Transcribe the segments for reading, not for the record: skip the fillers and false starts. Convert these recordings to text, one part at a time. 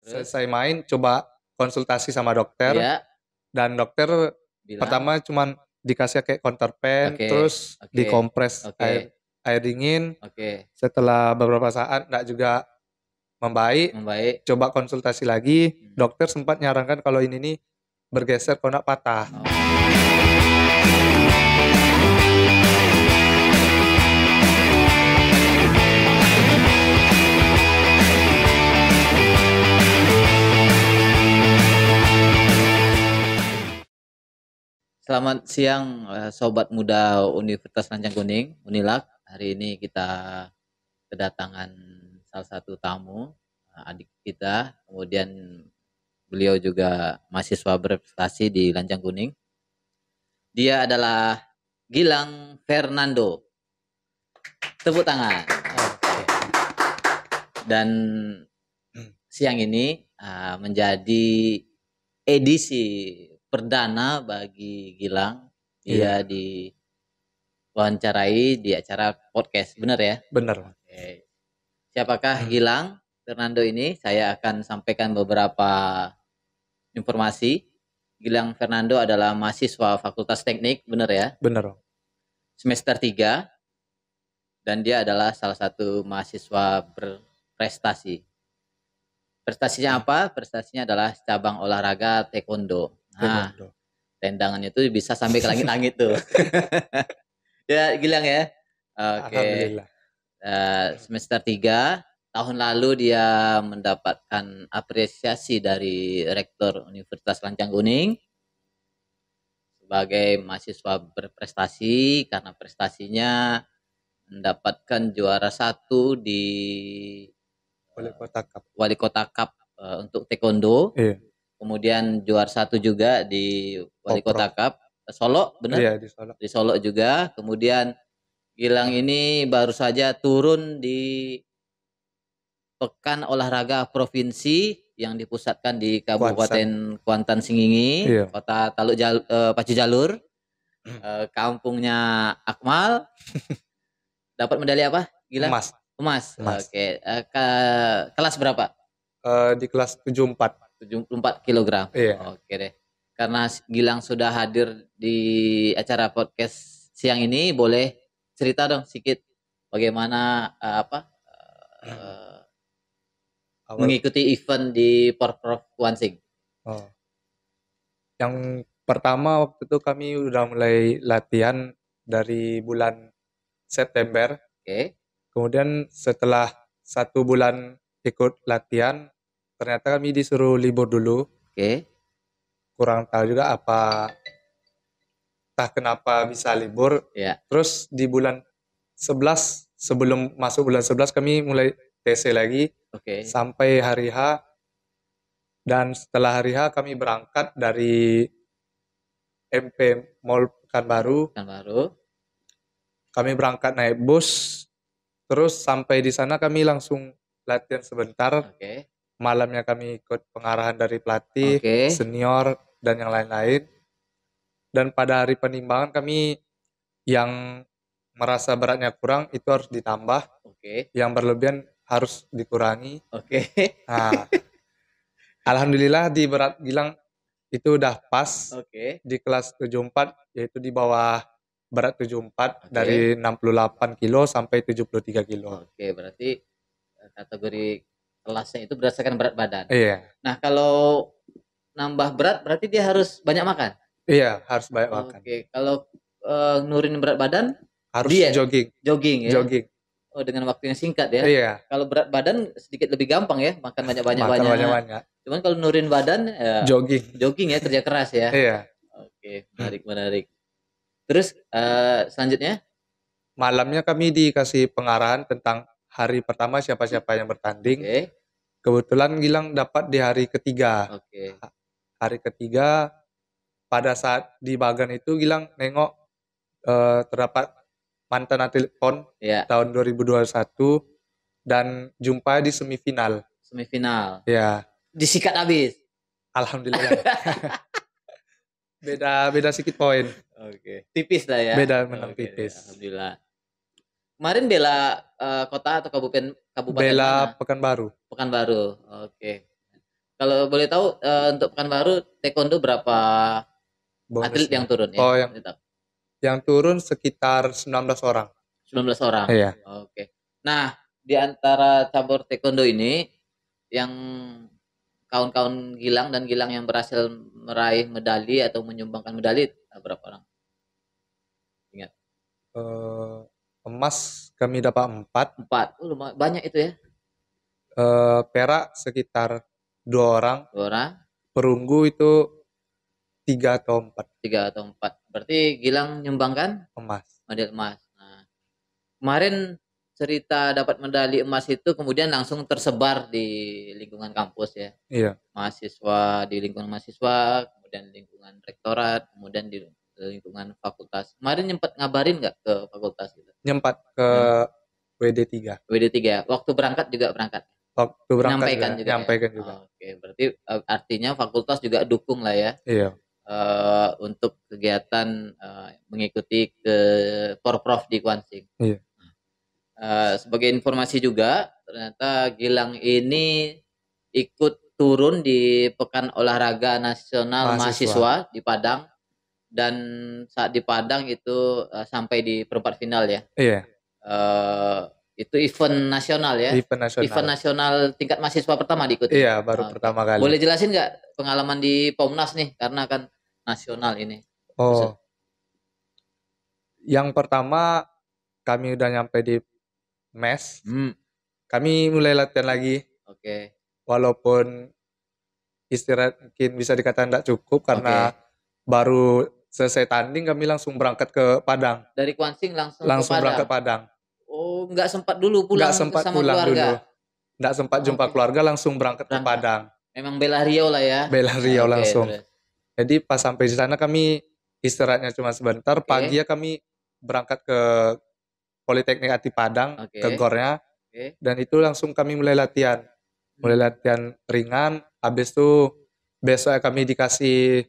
Terus? Selesai main coba konsultasi sama dokter. Iya. Dan dokter Bilang. pertama cuman dikasih kayak counterpan, Oke. terus Oke. dikompres Oke. air dingin. Oke. Setelah beberapa saat enggak juga membaik. Coba konsultasi lagi, dokter sempat nyarankan kalau ini nih bergeser kalau enggak patah. Selamat siang Sobat Muda Universitas Lancang Kuning, Unilak. Hari ini kita kedatangan salah satu tamu, adik kita. Kemudian beliau juga mahasiswa berprestasi di Lancang Kuning. Dia adalah Gilang Fernando. Tepuk tangan. Dan siang ini menjadi edisi perdana bagi Gilang. Dia diwawancarai di acara podcast, benar ya? Benar. Oke. Siapakah Gilang Fernando ini? Saya akan sampaikan beberapa informasi. Gilang Fernando adalah mahasiswa Fakultas Teknik, benar ya? Benar. Semester 3. Dan dia adalah salah satu mahasiswa berprestasi. Prestasinya apa? Prestasinya adalah cabang olahraga taekwondo. Nah, tendangannya itu bisa sampai ke langit-langit tuh. Ya, Gilang ya. Oke. Alhamdulillah. Semester 3, tahun lalu dia mendapatkan apresiasi dari Rektor Universitas Lancang Kuning sebagai mahasiswa berprestasi karena prestasinya mendapatkan juara 1 di Wali Kota Cup untuk taekwondo. Iya. Kemudian juara 1 juga di Wali Kota Cup Solo, benar? Iya, di Solo. Di Solo juga. Kemudian Gilang ini baru saja turun di Pekan Olahraga Provinsi yang dipusatkan di Kabupaten Kuantan Singingi, iya. Kota Pacu Jalur, kampungnya Akmal. Dapat medali apa, Gilang? Emas. Oke. Kelas berapa? Di kelas 74. 74 kg. Iya. Oke deh. Karena Gilang sudah hadir di acara podcast siang ini, boleh cerita dong sedikit bagaimana mengikuti event di Porprov Kuansing. Yang pertama waktu itu kami udah mulai latihan dari bulan September. Oke. Kemudian setelah 1 bulan ikut latihan, ternyata kami disuruh libur dulu. Oke. Kurang tahu juga entah kenapa bisa libur. Ya. Terus di bulan 11, sebelum masuk bulan 11 kami mulai TC lagi. Oke. Sampai hari H. Dan setelah hari H kami berangkat dari MP Mall Pekanbaru. Kami berangkat naik bus. Terus sampai di sana kami langsung latihan sebentar. Oke. Malamnya kami ikut pengarahan dari pelatih, senior, dan yang lain-lain. Dan pada hari penimbangan kami yang merasa beratnya kurang itu harus ditambah. Oke. Yang berlebihan harus dikurangi. Oke. Nah, alhamdulillah di berat Gilang itu udah pas. Oke. Di kelas 74, yaitu di bawah berat 74, dari 68 kilo sampai 73 kilo. Oke, berarti kategori kelasnya itu berdasarkan berat badan. Iya. Nah, kalau nambah berat berarti dia harus banyak makan? Iya, harus banyak makan. Oke, kalau nurunin berat badan? Harus diet? jogging. Jogging ya? Jogging. Oh, dengan waktu yang singkat ya? Iya. Kalau berat badan sedikit lebih gampang ya, makan banyak-banyak. Makan banyak-banyak. Cuman kalau nurunin badan jogging. Jogging ya, kerja keras ya? Iya. Oke, menarik. Terus selanjutnya? Malamnya kami dikasih pengarahan tentang hari pertama siapa-siapa yang bertanding. Oke. Kebetulan Gilang dapat di hari ketiga. Oke. Hari ketiga, pada saat di Bagan itu Gilang nengok terdapat mantan atlet PON tahun 2021 dan jumpa di semifinal. Semifinal. Ya. Disikat habis. Alhamdulillah. beda sedikit poin. Oke. Tipis lah ya. Beda menang tipis. Alhamdulillah. Kemarin bela kota atau kabupaten bela mana? Pekanbaru. Pekanbaru. Oke. Kalau boleh tahu untuk Pekanbaru taekwondo berapa atlet Bonusnya. yang turun ya? Oh, yang turun sekitar 19 orang. 19 orang. Iya. Oke. Nah, di antara cabur taekwondo ini yang kawan-kawan Gilang dan Gilang yang berhasil meraih medali atau menyumbangkan medali berapa orang? Ingat? Eh, emas kami dapat 4. 4. Oh, lumayan banyak itu ya. Perak sekitar 2 orang. 2 orang. Perunggu itu 3 atau 4. 3 atau 4. Berarti Gilang nyumbangkan Emas. medali emas. Nah, kemarin cerita dapat medali emas itu kemudian langsung tersebar di lingkungan kampus ya. Iya. Mahasiswa, di lingkungan mahasiswa, kemudian lingkungan rektorat, kemudian di lingkungan fakultas. Kemarin nyempat ngabarin nggak ke fakultas gitu? Nyempat ke WD3. WD3. Waktu berangkat juga berangkat. Waktu berangkat Menyampaikan juga, nyampaikan ya. juga. Oke, berarti artinya fakultas juga dukung lah ya. Iya. Untuk kegiatan mengikuti ke Porprov di Kuansing. Iya. Sebagai informasi juga, ternyata Gilang ini ikut turun di Pekan Olahraga Nasional Mahasiswa di Padang, dan saat di Padang itu sampai di perempat final ya. Iya. Itu event nasional ya. Event nasional tingkat mahasiswa pertama diikuti. Iya, baru pertama kali. Boleh jelasin nggak pengalaman di Pomnas nih, karena kan nasional ini. Oh. Yang pertama kami udah nyampe di mes. Kami mulai latihan lagi. Oke. Walaupun istirahat mungkin bisa dikatakan tidak cukup karena baru selesai tanding kami langsung berangkat ke Padang. Dari Kuansing langsung ke Padang. Berangkat Padang. Oh, nggak sempat dulu pulang sempat sama pulang keluarga. Dulu. Nggak sempat jumpa keluarga, langsung berangkat ke Padang. Memang bela Riau lah ya. Bela Riau langsung. Terus. Jadi pas sampai di sana kami istirahatnya cuma sebentar. Pagi ya kami berangkat ke Politeknik Ati Padang, ke gornya. Dan itu langsung kami mulai latihan. Mulai latihan ringan. Habis itu besok kami dikasih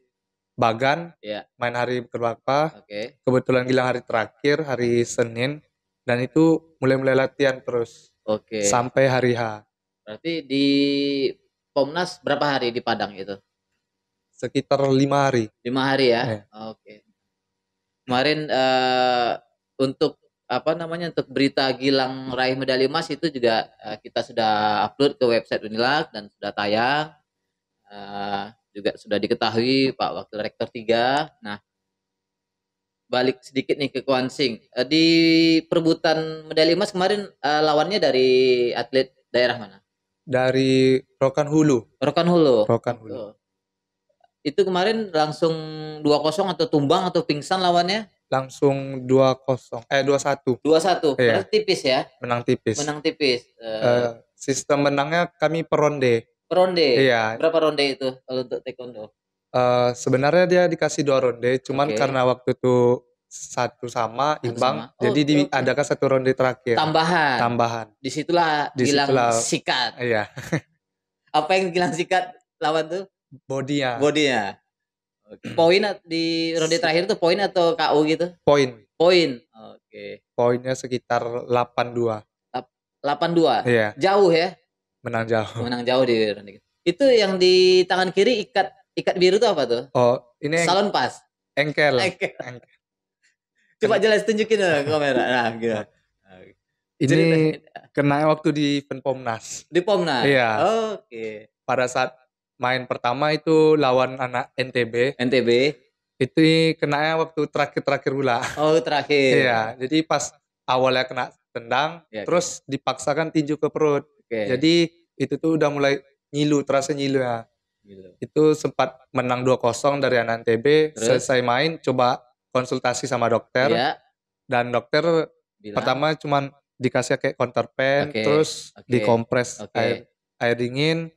bagan. Main hari berapa. Kebetulan Gilang hari terakhir, hari Senin. Dan itu mulai latihan terus. Sampai hari H. Berarti di Pomnas berapa hari di Padang itu? Sekitar 5 hari. 5 hari ya? Oke. Kemarin untuk untuk berita Gilang raih medali emas itu juga kita sudah upload ke website Unilag dan sudah tayang. Juga sudah diketahui Pak Wakil Rektor 3. Nah, balik sedikit nih ke Kuansing. Di perebutan medali emas kemarin lawannya dari atlet daerah mana? Dari Rokan Hulu. Itu kemarin langsung 2-0 atau tumbang atau pingsan lawannya? Langsung 2-0. 2-1. 2-1. Berarti tipis ya? Menang tipis. Sistem menangnya kami per ronde. Per ronde? Iya. Berapa ronde itu kalau untuk taekwondo? Sebenarnya dia dikasih 2 ronde, cuman karena waktu itu satu sama imbang, jadi diadakan 1 ronde terakhir. Tambahan. Disitulah Gilang sikat. Iya. Apa yang Gilang sikat lawan tuh? Bodinya. Poin di ronde terakhir tuh poin atau KO gitu? Poin. Oke. Poinnya sekitar 8-2. 8-2? Iya. Jauh ya? Menang jauh di ronde itu. Itu yang di tangan kiri ikat biru itu apa tuh? Oh, ini salon pas. Engkel. Coba jelas tunjukin ke kamera. Nah, gitu. Ini kena waktu di event Pomnas. Di Pomnas? Iya. Oke. Pada saat main pertama itu lawan anak NTB. Itu kenanya waktu terakhir pula. Oh, terakhir. Iya, jadi pas awalnya kena tendang, terus dipaksakan tinju ke perut. Jadi itu tuh udah mulai terasa nyilu ya. Itu sempat menang 2-0 dari anak NTB. Selesai main, coba konsultasi sama dokter. Dan dokter pertama cuman dikasih kayak counter pen, terus dikompres air dingin.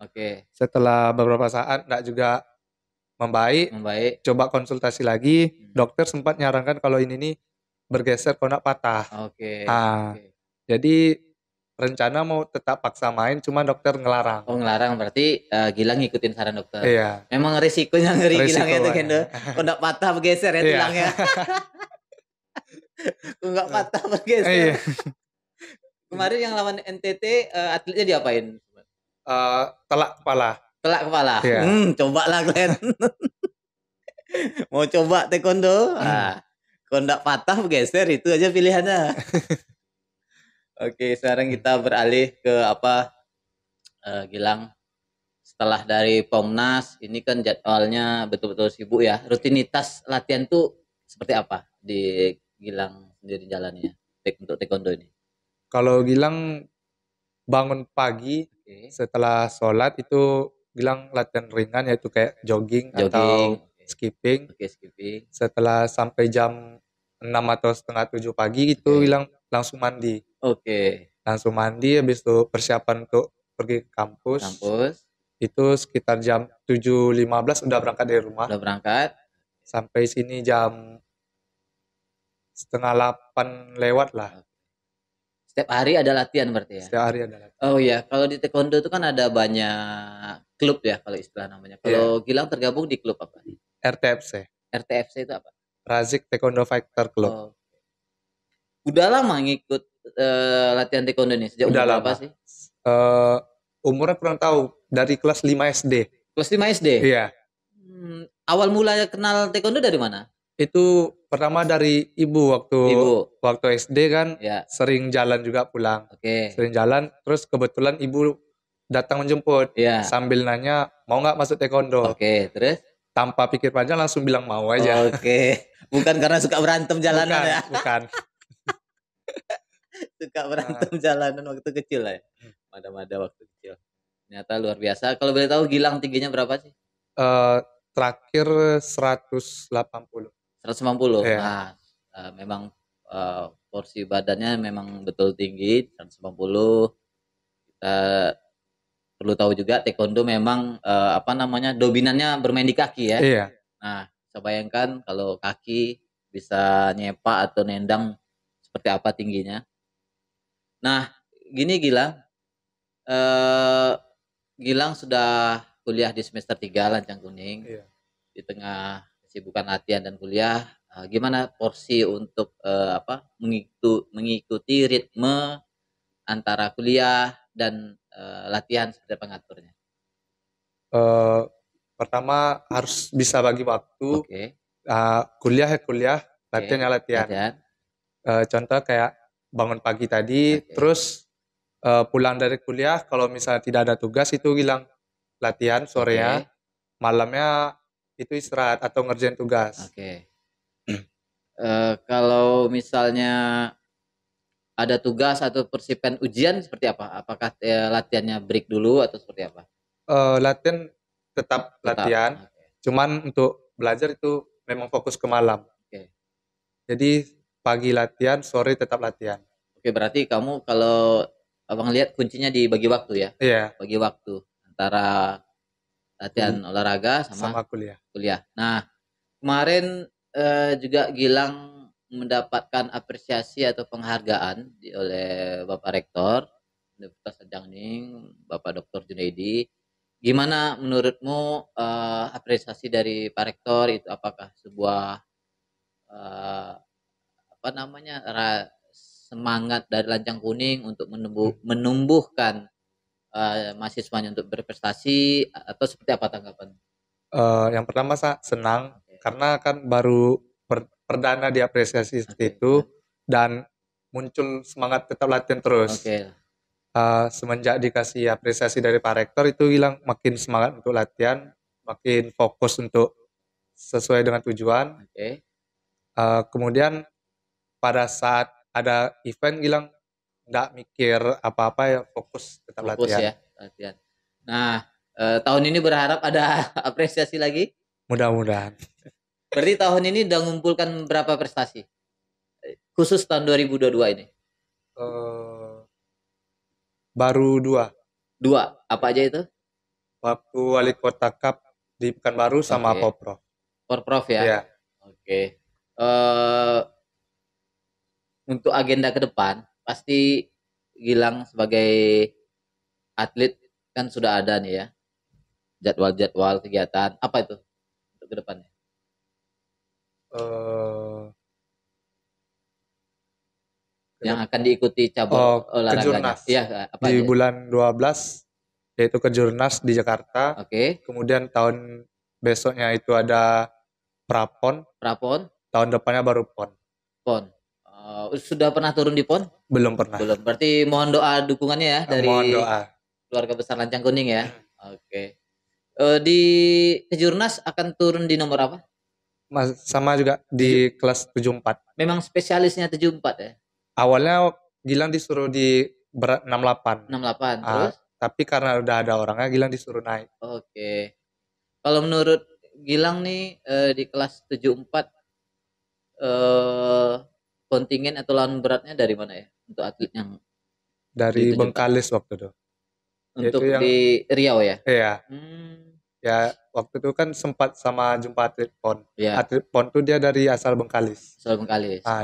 Setelah beberapa saat enggak juga membaik. Coba konsultasi lagi, dokter sempat nyarankan kalau ini nih bergeser konak patah. Jadi rencana mau tetap paksa main, cuma dokter ngelarang. Oh, ngelarang, berarti Gilang ngikutin saran dokter. Iya. Memang risikonya ngeri Gilangnya tuh Kendo. Konak patah bergeser ya tulangnya. Konak patah bergeser. Kemarin yang lawan NTT atletnya diapain? Telak kepala. Telak kepala. Iya. Coba lah kalian. Mau coba taekwondo? Kalau nggak patah geser itu aja pilihannya. Oke, sekarang kita beralih ke apa, Gilang. Setelah dari Pomnas, ini kan jadwalnya betul-betul sibuk ya. Rutinitas latihan tuh seperti apa di Gilang sendiri jalannya untuk taekwondo ini? Kalau Gilang bangun pagi setelah sholat itu Gilang latihan ringan yaitu kayak jogging atau skipping. Skipping. Setelah sampai jam 6 atau setengah 7 pagi itu Gilang langsung mandi. Langsung mandi, habis itu persiapan untuk pergi ke kampus. Itu sekitar jam 7.15 udah berangkat dari rumah. Sampai sini jam setengah 8 lewat lah. Setiap hari ada latihan berarti ya? Setiap hari ada latihan. Oh iya, kalau di taekwondo itu kan ada banyak klub ya kalau istilah namanya. Kalau Gilang tergabung di klub apa? RTFC. RTFC itu apa? Razik Taekwondo Fighter Club. Oh. Udah lama ngikut latihan taekwondo nih? Sejak umur berapa sih? Umurnya kurang tahu, dari kelas 5 SD. Kelas 5 SD? Iya. Awal mulanya kenal taekwondo dari mana? Itu pertama dari ibu waktu SD kan, sering jalan juga pulang. Sering jalan, terus kebetulan ibu datang menjemput. Sambil nanya, mau nggak masuk taekwondo? Terus? Tanpa pikir panjang langsung bilang mau aja. Bukan karena suka berantem jalanan ya? Bukan. Suka berantem jalanan waktu kecil lah ya? Mada-mada waktu kecil. Ternyata luar biasa. Kalau boleh tahu Gilang tingginya berapa sih? Terakhir 180. 190? Nah, memang porsi badannya memang betul tinggi, 190. Kita perlu tahu juga taekwondo memang dominannya bermain di kaki ya. Iya. Nah, bisa bayangkan kalau kaki bisa nyepak atau nendang seperti apa tingginya. Nah, gini Gilang. Gilang sudah kuliah di semester 3 Lancang Kuning. Iya. Di tengah kesibukan latihan dan kuliah, gimana porsi untuk mengikuti ritme antara kuliah dan latihan seperti pengaturnya? Pertama harus bisa bagi waktu. Kuliah, latihan. Contoh kayak bangun pagi tadi, terus pulang dari kuliah, kalau misalnya tidak ada tugas itu Gilang latihan sorenya, malamnya itu istirahat atau ngerjain tugas. Kalau misalnya ada tugas atau persiapan ujian seperti apa? Apakah latihannya break dulu atau seperti apa? Latihan tetap latihan, cuman untuk belajar itu memang fokus ke malam. Jadi pagi latihan, sore tetap latihan. Berarti kamu kalau abang lihat kuncinya di bagi waktu ya? Iya. Bagi waktu antara latihan olahraga sama kuliah. Nah, kemarin juga Gilang mendapatkan apresiasi atau penghargaan oleh Bapak Rektor Universitas Lancang Kuning, Bapak Dr. Junaidi. Gimana menurutmu apresiasi dari Pak Rektor itu? Apakah sebuah semangat dari Lancang Kuning untuk menumbuhkan mahasiswanya untuk berprestasi atau seperti apa tanggapan? Yang pertama senang karena kan baru perdana diapresiasi seperti itu dan muncul semangat tetap latihan terus. Semenjak dikasih apresiasi dari Pak Rektor itu Gilang makin semangat untuk latihan, makin fokus untuk sesuai dengan tujuan. Kemudian pada saat ada event Gilang nggak mikir apa-apa ya, fokus tetap latihan. Latihan. Nah, tahun ini berharap ada apresiasi lagi? Mudah-mudahan. Berarti tahun ini udah ngumpulkan berapa prestasi? Khusus tahun 2022 ini? Baru 2. 2? Apa aja itu? Waktu Wali Kota Cup di Pekanbaru sama Porprov. Porprov ya? Iya. Untuk agenda ke depan, pasti Gilang sebagai atlet kan sudah ada nih ya, jadwal-jadwal kegiatan. Apa itu untuk ke depannya? Yang akan diikuti cabang olahraganya. Kejurnas. Di bulan 12 yaitu Kejurnas di Jakarta. Oke. Kemudian tahun besoknya itu ada Prapon. Tahun depannya baru PON. Sudah pernah turun di PON? Belum pernah. Belum. Berarti mohon doa dukungannya ya dari mohon doa. Keluarga besar Lancang Kuning ya. Oke. Di Kejurnas akan turun di nomor apa? Sama juga di kelas 74. Memang spesialisnya 74 ya? Awalnya Gilang disuruh di berat 68. 68, terus? Tapi karena udah ada orangnya, Gilang disuruh naik. Oke. Kalau menurut Gilang nih di kelas 74 kontingen atau lawan beratnya dari mana ya untuk atlet yang dari Bengkalis waktu itu. Untuk di Riau ya? Iya. Ya waktu itu kan sempat sama jumpa atlet PON. Ya. Atlet PON tuh dia dari asal Bengkalis.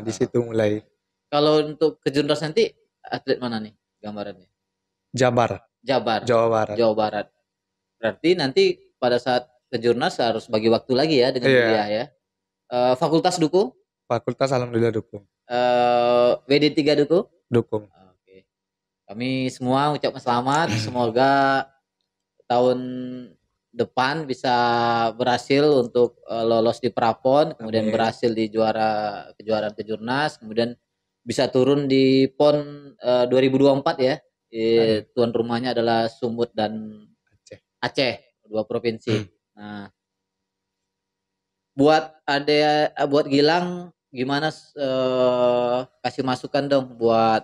Di situ mulai. Kalau untuk Kejurnas nanti atlet mana nih gambarannya? Jawa Barat. Berarti nanti pada saat Kejurnas harus bagi waktu lagi ya dengan kuliah ya. Fakultas dukung? Fakultas alhamdulillah dukung. WD3 dukung? Dukung. Oke. Kami semua ucapkan selamat. Semoga tahun depan bisa berhasil untuk lolos di Prapon, kemudian berhasil di kejuaraan Kejurnas, kemudian bisa turun di PON 2024 ya. Tuan rumahnya adalah Sumut dan Aceh, 2 provinsi. Nah, buat Gilang gimana kasih masukan dong buat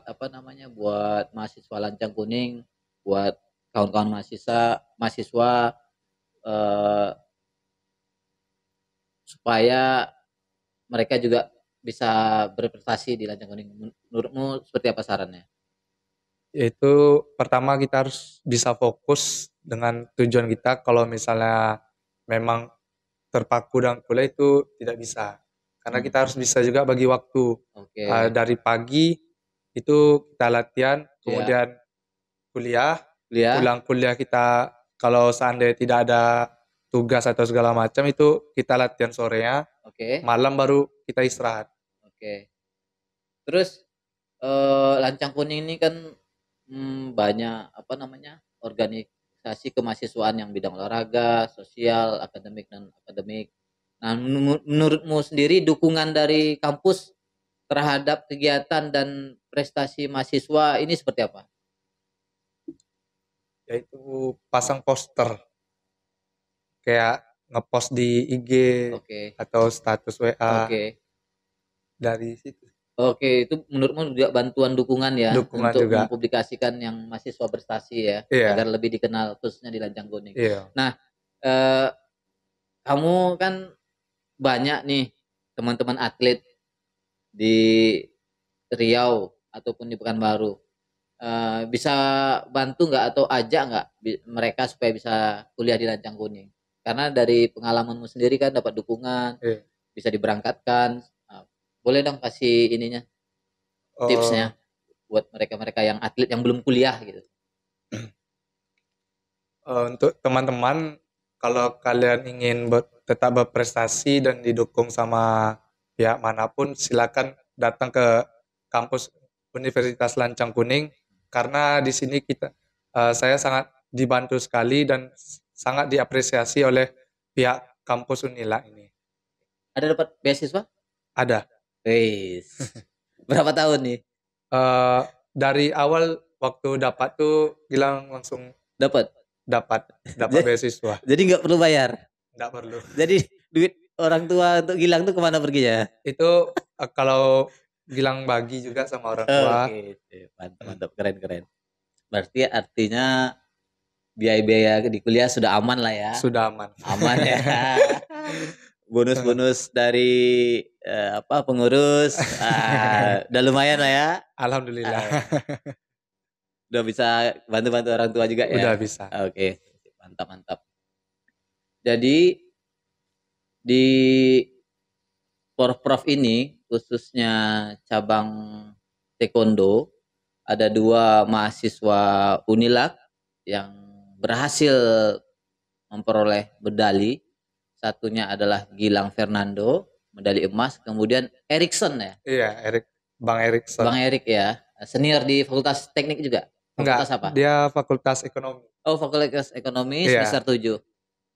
buat mahasiswa Lancang Kuning, buat kawan-kawan mahasiswa supaya mereka juga bisa berprestasi di Lancang Kuning. Menurutmu seperti apa sarannya? Yaitu pertama kita harus bisa fokus dengan tujuan kita. Kalau misalnya memang terpaku dengan kuliah itu tidak bisa. Karena kita harus bisa juga bagi waktu. Dari pagi itu kita latihan, kemudian kuliah. Pulang kuliah kita kalau seandainya tidak ada tugas atau segala macam itu kita latihan sorenya. Malam baru kita istirahat. Terus Lancang Kuning ini kan banyak organisasi kemahasiswaan yang bidang olahraga, sosial, akademik dan akademik. Nah, menurutmu sendiri dukungan dari kampus terhadap kegiatan dan prestasi mahasiswa ini seperti apa? Yaitu pasang poster, kayak ngepost di IG atau status WA. Dari situ. Itu menurutmu juga bantuan dukungan ya untuk juga mempublikasikan yang mahasiswa prestasi ya, agar lebih dikenal khususnya di Lancang Kuning. Nah, kamu kan banyak nih teman-teman atlet di Riau ataupun di Pekanbaru. Bisa bantu nggak atau ajak nggak mereka supaya bisa kuliah di Lancang Kuning? Karena dari pengalamanmu sendiri kan dapat dukungan, bisa diberangkatkan. Boleh dong kasih ininya, tipsnya buat mereka-mereka yang atlet yang belum kuliah gitu. Untuk teman-teman, kalau kalian ingin tetap berprestasi dan didukung sama pihak manapun, silakan datang ke kampus Universitas Lancang Kuning, karena di sini saya sangat dibantu sekali dan sangat diapresiasi oleh pihak kampus Unila ini. Ada dapat beasiswa? Ada. Berapa tahun nih? Dari awal waktu dapat tuh Gilang langsung dapat beasiswa. Jadi nggak perlu bayar? Nggak perlu. Jadi duit orang tua untuk Gilang tuh kemana perginya? Itu kalau Gilang bagi juga sama orang tua. Mantap, keren. Berarti artinya biaya-biaya di kuliah sudah aman lah ya? Sudah aman. Aman ya. Bonus-bonus dari pengurus udah lumayan lah ya. Alhamdulillah. Udah bisa bantu-bantu orang tua juga ya. Udah bisa. Oke. Mantap. Jadi di Porprov ini khususnya cabang taekwondo ada 2 mahasiswa Unilak yang berhasil memperoleh medali. Satunya adalah Gilang Fernando, medali emas. Kemudian Erikson ya? Iya, Bang Erikson. Bang Erik ya, senior di Fakultas Teknik juga? Fakultas Enggak, apa? dia Fakultas Ekonomi. Oh, Fakultas Ekonomi Iya. semester 7.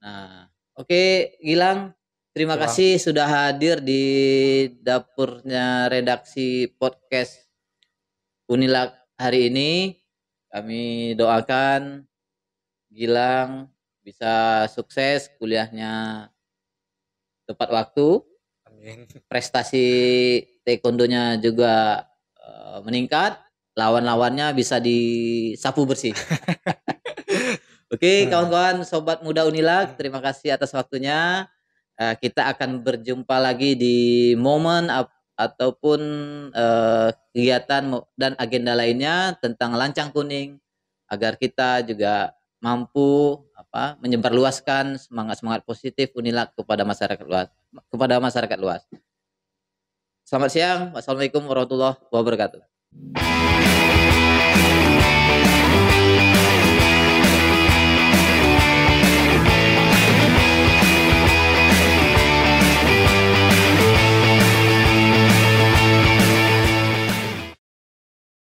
Nah, oke, Gilang, terima Oke, Bang. kasih sudah hadir di dapurnya redaksi podcast Unilak hari ini. Kami doakan Gilang bisa sukses kuliahnya tepat waktu, Amin. prestasi taekwondonya juga meningkat, lawan-lawannya bisa disapu bersih. Oke, kawan-kawan, sobat muda Unilak, terima kasih atas waktunya. Kita akan berjumpa lagi di momen ataupun kegiatan dan agenda lainnya tentang lancang kuning agar kita juga mampu menyebarluaskan semangat-semangat positif Unilak kepada masyarakat luas. Selamat siang. Wassalamualaikum warahmatullahi wabarakatuh.